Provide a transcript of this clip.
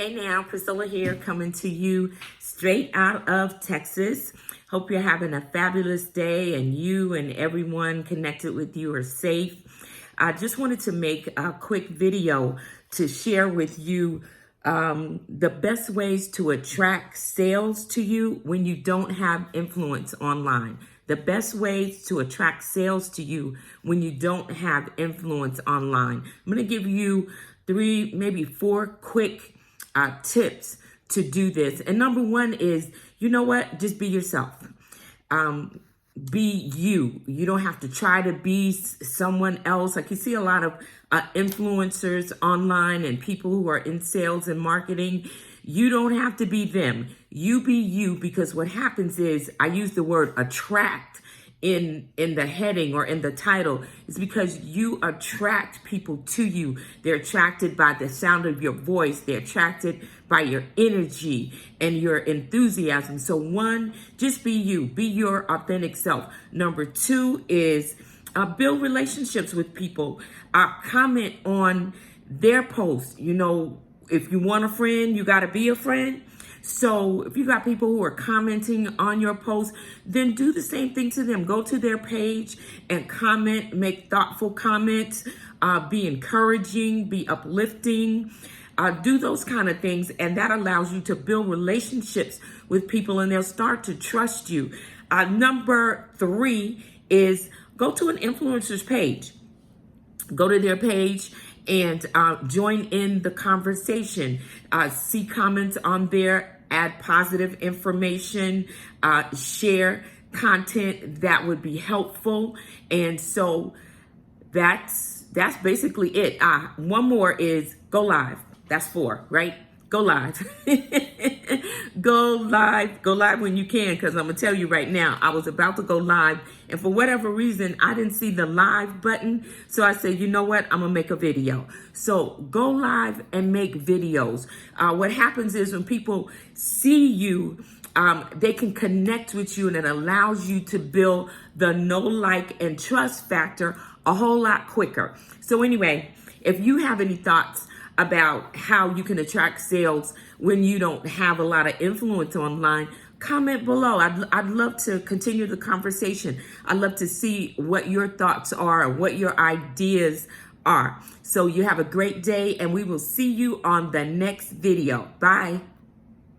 Hey now, Priscilla here, coming to you straight out of Texas. Hope you're having a fabulous day and you and everyone connected with you are safe. I just wanted to make a quick video to share with you the best ways to attract sales to you when you don't have influence online. The best ways to attract sales to you when you don't have influence online. I'm going to give you 3, maybe 4 quick tips to do this. And number 1 is, you know what? Just be yourself. Be you. You don't have to try to be someone else. Like you see a lot of influencers online and people who are in sales and marketing. You don't have to be them. You be you, because what happens is, I use the word attract in the heading or in the title, is because you attract people to you. They're attracted by the sound of your voice. They're attracted by your energy and your enthusiasm. So 1, just be you. Be your authentic self. Number 2 is build relationships with people. Comment on their posts. You know, if you want a friend, you got to be a friend. So if you got people who are commenting on your post, then do the same thing to them. Go to their page and comment, make thoughtful comments, be encouraging, be uplifting, do those kind of things. And that allows you to build relationships with people and they'll start to trust you. Number 3 is go to an influencer's page. Go to their page and join in the conversation. See comments on there, add positive information, share content that would be helpful. And so that's basically it. One more is go live. That's 4, right? Go live. Go live when you can, because I'm going to tell you right now, I was about to go live, and for whatever reason, I didn't see the live button. So I said, you know what? I'm going to make a video. So go live and make videos. What happens is when people see you, they can connect with you, and it allows you to build the know, like, and trust factor a whole lot quicker. So anyway, if you have any thoughts about how you can attract sales when you don't have a lot of influence online, comment below. I'd love to continue the conversation. I'd love to see what your thoughts are, what your ideas are. So you have a great day, and we will see you on the next video. Bye.